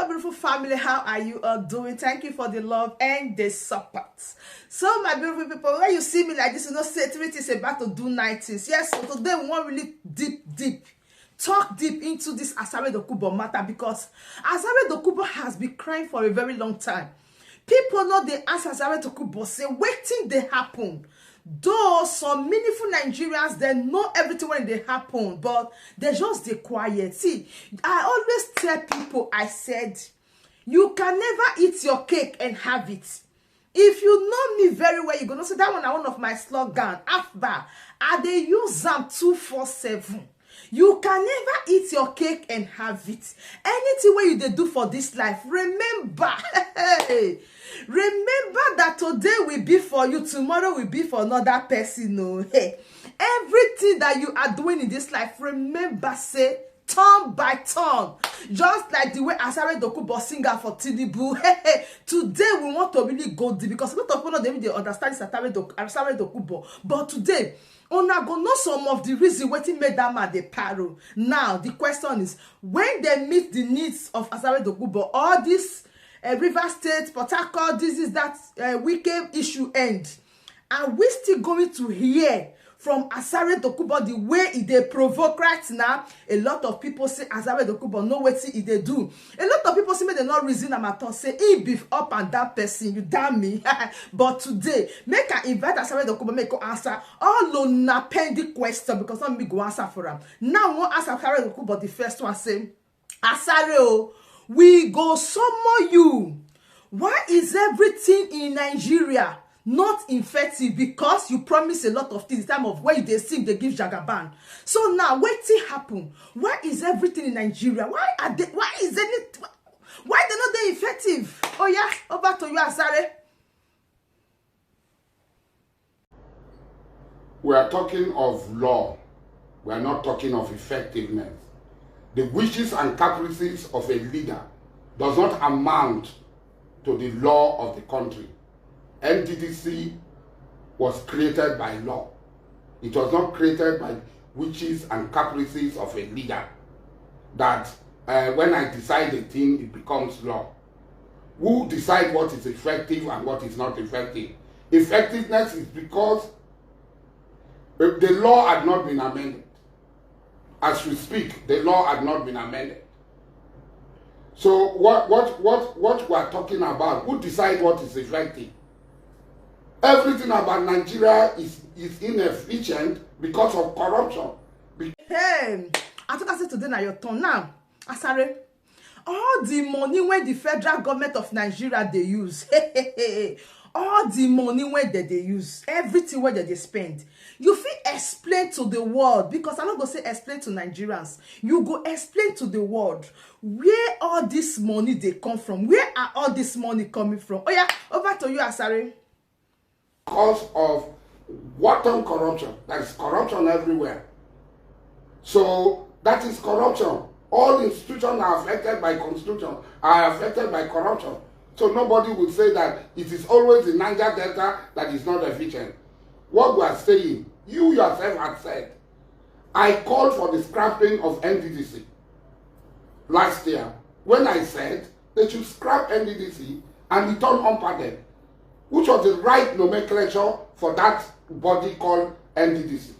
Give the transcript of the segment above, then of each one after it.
Hello, beautiful family. How are you all doing? Thank you for the love and the support. So, my beautiful people, when you see me like this, you know, Saturity is about to do 90s. Yes, so today we want really talk deep into this Asari Dokubo matter, because Asari Dokubo has been crying for a very long time. People know they ask Asari Dokubo, say, waiting they happen. Though some meaningful Nigerians, they know everything when they happen, but they just stay quiet. See, I always tell people, I said, you can never eat your cake and have it. If you know me very well, you're going to say that one of my slogan, after, I dey use them 247. You can never eat your cake and have it. Anything where you dey do for this life, remember, remember that today will be for you, tomorrow will be for another person. No, hey, everything that you are doing in this life, remember, say, turn by turn, just like the way Asari Dokubo singer for Tinubu. Today we want to really go deep, because a lot of people don't even understand Asari Dokubo. But today, una go know some of the reason wetin made that man dey paro. Now the question is, when they meet the needs of Asari Dokubo, all this River State, Port Harcourt, this is that wicked issue end, and we still going to hear from Asari Dokubo the way e dey provoke right now. A lot of people say Asari Dokubo know wetin e dey do. A lot of people say make dem not reason am at all, say he beef up and that person, you damn me. But today, make I invite Asari Dokubo make go answer all una pending question, because not me go answer for am. Now I wan ask Asari Dokubo the first one, say, Asari, oh, we go summon you. Why is everything in Nigeria not effective? Because you promise a lot of things. Time of where they sing, they give Jagaban. So now, wetin happen? Why is everything in Nigeria? Why is it? Why they not they effective? Oh yeah, over to you, Asari. We are talking of law. We are not talking of effectiveness. The wishes and caprices of a leader does not amount to the law of the country. NDDC was created by law. It was not created by wishes and caprices of a leader, that when I decide a thing, it becomes law. Who decide what is effective and what is not effective? Effectiveness is because the law had not been amended. As we speak, the law had not been amended. So what we are talking about, who decide what is effective? Everything about Nigeria is inefficient because of corruption. Hey, I think I said today now your turn. Now, Asari, all the money when the federal government of Nigeria they use, all the money when they use, everything where they spend, you fit explain to the world, because I'm not gonna say explain to Nigerians. You go explain to the world where all this money they come from. Where are all this money coming from? Oh yeah, over to you, Asari. Because of wanton corruption. There is corruption everywhere. So that is corruption. All institutions are affected by constitution, are affected by corruption. So nobody would say that it is always the Niger Delta that is not efficient. What we are saying, you yourself have said, I called for the scrapping of NDDC last year, when I said they should scrap NDDC and return unpadded, which was the right nomenclature for that body called NDDC.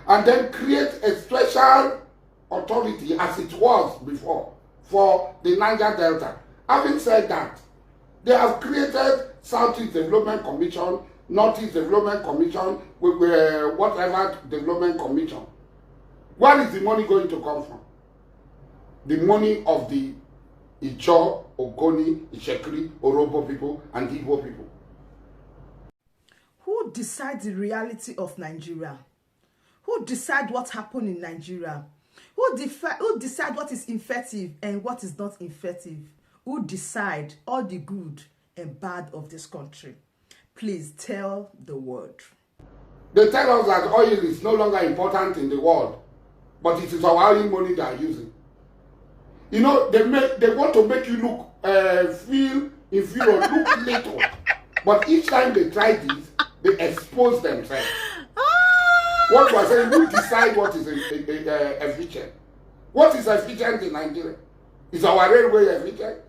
And then create a special authority, as it was before, for the Niger Delta. Having said that, they have created Southeast Development Commission, Northeast Development Commission, whatever development commission. Where is the money going to come from? The money of the Icho, Ogoni, Ishekri, Orobo people, and Igbo people. Who decides the reality of Nigeria? Who decide what happened in Nigeria? Who decide what is effective and what is not effective? Who decide all the good and bad of this country? Please tell the world. They tell us that oil is no longer important in the world, but it is our oil money they are using. You know, they want to make you look, feel inferior, look little. But each time they try this, they expose themselves. What was saying, who decide what is efficient? What is efficient in Nigeria? Is our railway efficient?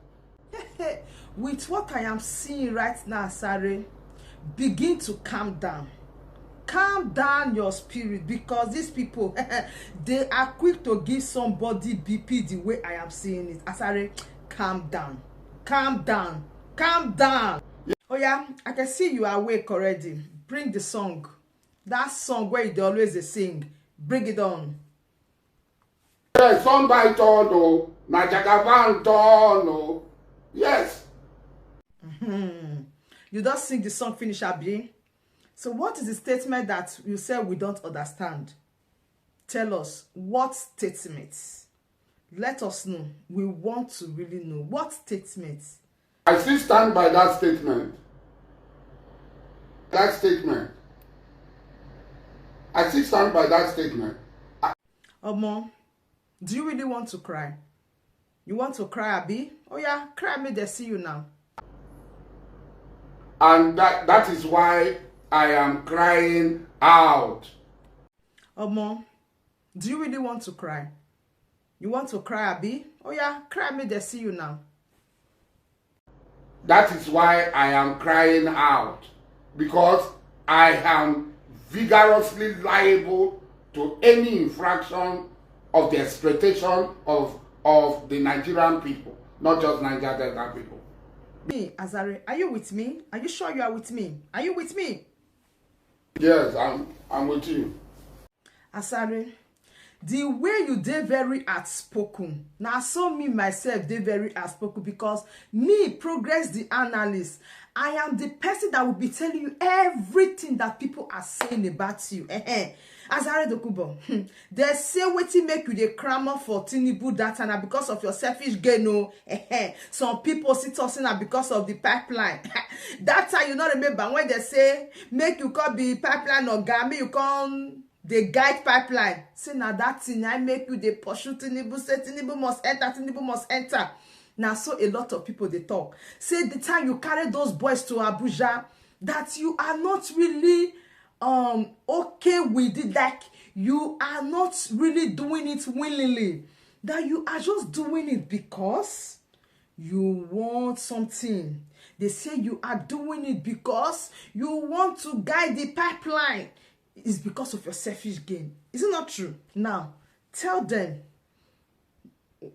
With what I am seeing right now, Asari, begin to calm down. Calm down your spirit, because these people they are quick to give somebody BP the way I am seeing it. Asari, calm down. Calm down. Calm down. Oh yeah, I can see you are awake already. Bring the song. That song where you always sing. Bring it on. Yes, son by turn, no. Najagavan turn, no. Yes. You don't sing the song finish, Abi. So what is the statement that you say we don't understand? Tell us, what statement? Let us know. We want to really know. What statement? I still stand by that statement. That statement. I still stand by that statement. Omo, do you really want to cry? You want to cry, Abi? Oh yeah, cry, me they see you now. And that is why I am crying out. Omo, do you really want to cry? You want to cry, Abi? Oh yeah, cry, me they see you now. That is why I am crying out. Because I am vigorously liable to any infraction of the exploitation of the Nigerian people, not just Niger Delta people. Me, Asari, are you with me? Are you sure you are with me? Are you with me? Yes, I'm with you. Asari, the way you dey very outspoken, na so me myself dey very outspoken, because me, Progress the analyst, I am the person that will be telling you everything that people are saying about you. Asari Dokubo, they say wetin make you dey clamor for Tinubu that na because of your selfish gain. No, some people sit us na because of the pipeline. That time you no remember when they say make you come be pipeline oga, make you come dey guide pipeline. Say na that thing I make you dey pursue Tinubu. Say Tinubu must enter. Tinubu must enter. Now, so a lot of people they talk. Say the time you carry those boys to Abuja, that you are not really okay with it, like you are not really doing it willingly, that you are just doing it because you want something. They say you are doing it because you want to guide the pipeline. It's because of your selfish gain. Is it not true? Now, tell them,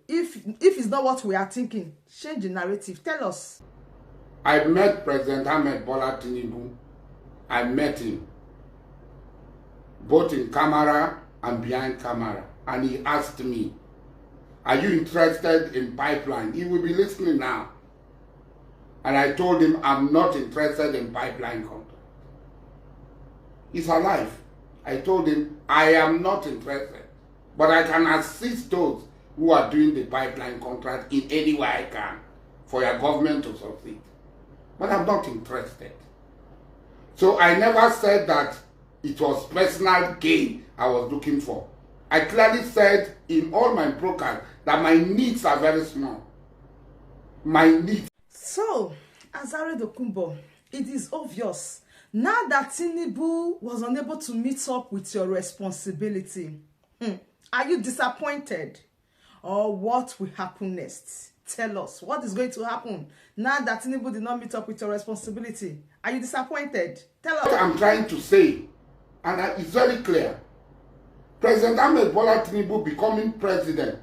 if it's not what we are thinking, change the narrative. Tell us. I met President Ahmed Bola Tinubu. I met him both in camera and behind camera, and he asked me, are you interested in pipeline? He will be listening now. And I told him I'm not interested in pipeline contract. He's alive. I told him I am not interested, but I can assist those who are doing the pipeline contract in any way I can for your government to succeed. But I'm not interested. So I never said that it was personal gain I was looking for. I clearly said in all my broadcasts that my needs are very small. My needs. So, Asari Dokubo, it is obvious now that Tinubu was unable to meet up with your responsibility. Are you disappointed? Or what will happen next? Tell us, what is going to happen now that Tinubu did not meet up with your responsibility? Are you disappointed? Tell us. What I'm trying to say, and it's very clear, President Ahmed Bola Tinubu becoming president,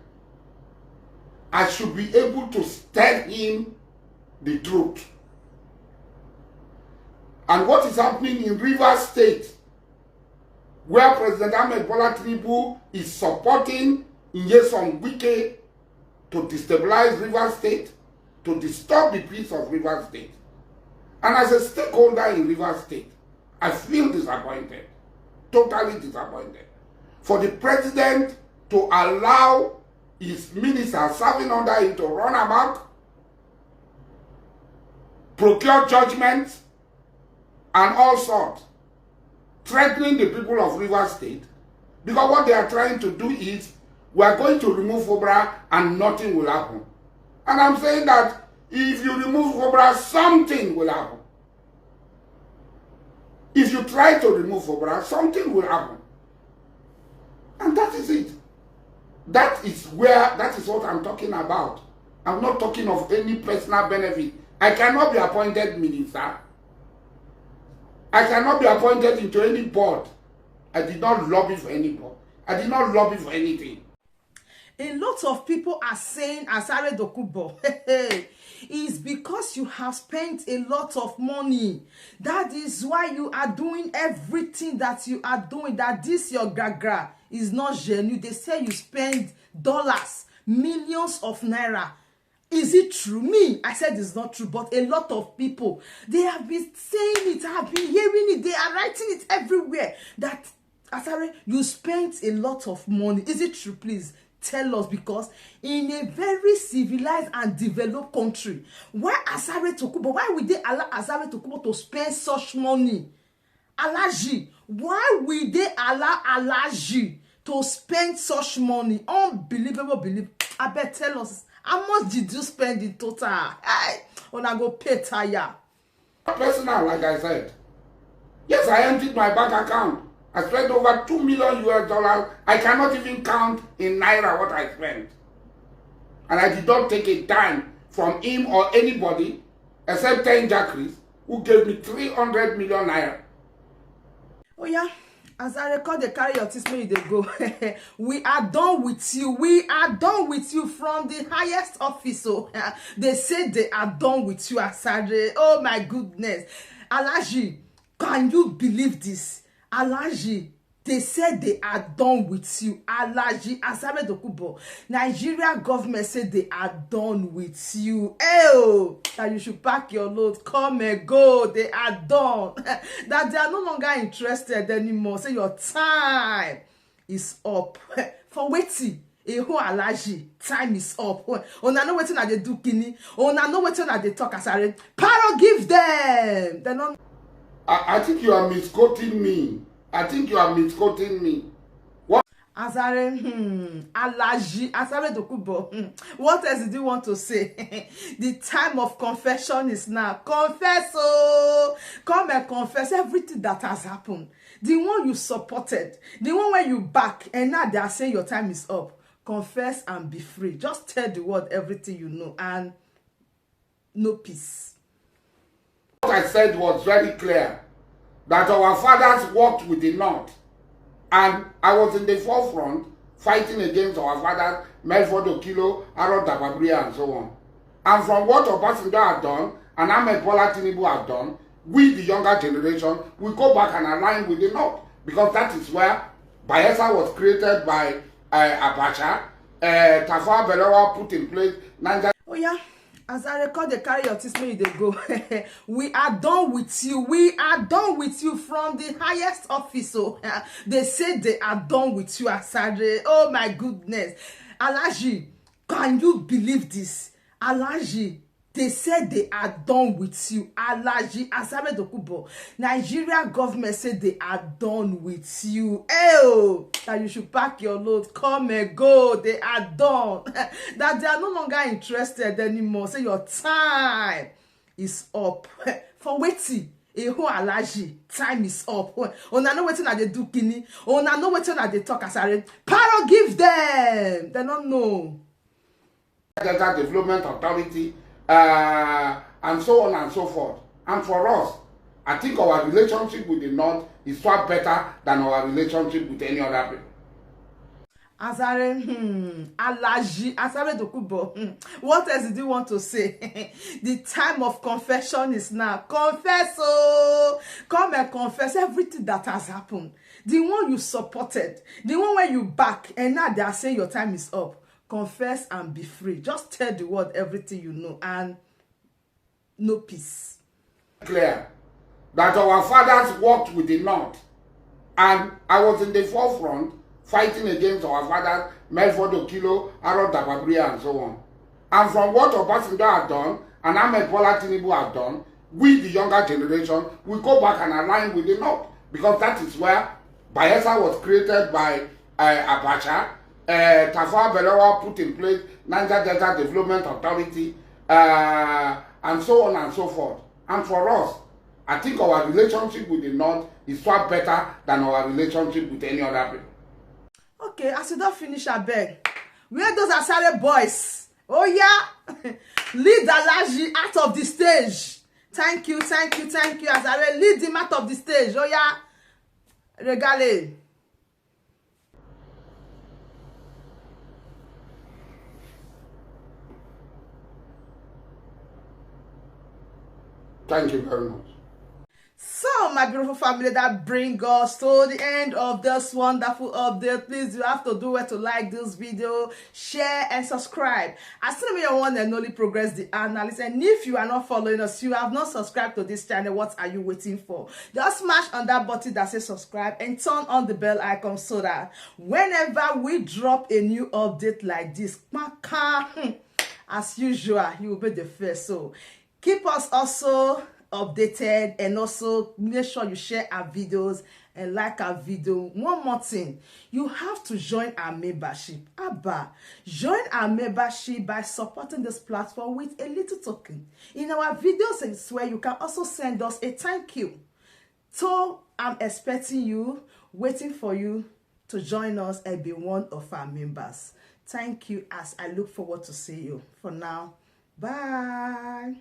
I should be able to tell him the truth. And what is happening in Rivers State, where President Ahmed Bola Tinubu is supporting Nyesom Wike to destabilize Rivers State, to disturb the peace of Rivers State. And as a stakeholder in Rivers State, I feel disappointed, totally disappointed, for the president to allow his minister serving under him to run amok, procure judgments, and all sorts, threatening the people of Rivers State, because what they are trying to do is, we are going to remove FOBRA and nothing will happen. And I'm saying that if you remove FOBRA, something will happen. If you try to remove FOBRA, something will happen. And that is it. That is what I'm talking about. I'm not talking of any personal benefit. I cannot be appointed minister. I cannot be appointed into any board. I did not lobby for any board. I did not lobby for anything. A lot of people are saying, Asari Dokubo, it's because you have spent a lot of money. That is why you are doing everything that you are doing. That this your gagra is not genuine. They say you spend dollars, millions of naira. Is it true? Me, I said it's not true, but a lot of people, they have been saying it, I have been hearing it, they are writing it everywhere. That, Asari, you spent a lot of money. Is it true? Please tell us, because in a very civilized and developed country, why Asari Dokubo, why would they allow Asari Dokubo to spend such money? Alaji, why will they allow Alaji to spend such money? Unbelievable, I bet, tell us, how much did you spend in total? Hey, when I go pay tire. Personal, like I said. Yes, I emptied my bank account. I spent over $2 million US. I cannot even count in naira what I spent. And I did not take a dime from him or anybody except 10 jackeries who gave me 300 million naira. Oh yeah, as I record the carry your testimony, they go. We are done with you. We are done with you from the highest office. So they say they are done with you, Asari. Oh my goodness. Alaji, can you believe this? Alaji, they said they are done with you. Alaji, Asari Dokubo, Nigeria government said they are done with you. Oh, that you should pack your load, come and go. They are done. That they are no longer interested anymore. Say your time is up. For waiting. Eho Alaji, time is up. Una know wetin they do kini. Una know wetin they talk, Asari. Paro give them. They don't. I think you are misquoting me. I think you are misquoting me. What? Asari, Alaji, Asari Dokubo. What else did you want to say? The time of confession is now. Confess, oh, come and confess everything that has happened. The one you supported, the one where you back, and now they are saying your time is up. Confess and be free. Just tell the world everything you know, and no peace. What I said was very clear, that our fathers worked with the North, and I was in the forefront fighting against our fathers, Melford Okilo, Aaron Tababria, and so on. And from what Obasanjo had done, and Ahmed Bola Tinubu had done, we, the younger generation, we go back and align with the North, because that is where Bayelsa was created by Abacha, Tafawa Balewa put in place, Nigeria. Oh yeah. As I record the carry your testimony, they go. We are done with you. We are done with you from the highest office. So they say they are done with you, Asari. Oh my goodness. Alaji, can you believe this? Alaji, they said they are done with you. Alaji, Asari Dokubo, Nigeria government said they are done with you. Oh, that you should pack your load, come and go. They are done. That they are no longer interested anymore. Say your time is up. For waiting. Eho Alaji, time is up. Una know wetin they do kini. Una know wetin they talk, Asari. Paro give them. They don't know. Delta Development Authority, and so on and so forth. And for us, I think our relationship with the North is far better than our relationship with any other people. Asari, Alaji, Asari Dokubo. What else did you want to say? The time of confession is now. Confess, oh, come and confess everything that has happened. The one you supported, the one where you back, and now they are saying your time is up. Confess and be free. Just tell the world everything you know, and no peace. Clear that our fathers worked with the North, and I was in the forefront fighting against our fathers, Melford Okilo, Aaron Tababria, and so on. And from what Obasanjo had done, and Ahmed Bola Tinubu had done, we, the younger generation, we go back and align with the North, because that is where Bayelsa was created by Abacha, Tafawa Balewa put in place, Niger Delta Development Authority, and so on and so forth. And for us, I think our relationship with the North is far better than our relationship with any other people. Okay, as you don't finish, I beg. Where those Asari boys? Oh yeah, lead Alaji out of the stage. Thank you, Asari. Lead him out of the stage. Oh yeah, regale. Thank you very much. So, my beautiful family, that brings us to the end of this wonderful update. Please, you have to do it to like this video, share, and subscribe. I still your one and only Progress the Analyst. And if you are not following us, you have not subscribed to this channel, what are you waiting for? Just smash on that button that says subscribe and turn on the bell icon so that whenever we drop a new update like this, as usual, you will be the first. So, keep us also updated, and also make sure you share our videos and like our video. One more thing, you have to join our membership. Join our membership by supporting this platform with a little token. In our videos, it's where you can also send us a thank you. So I'm expecting you, waiting for you to join us and be one of our members. Thank you, as I look forward to see you. For now, bye.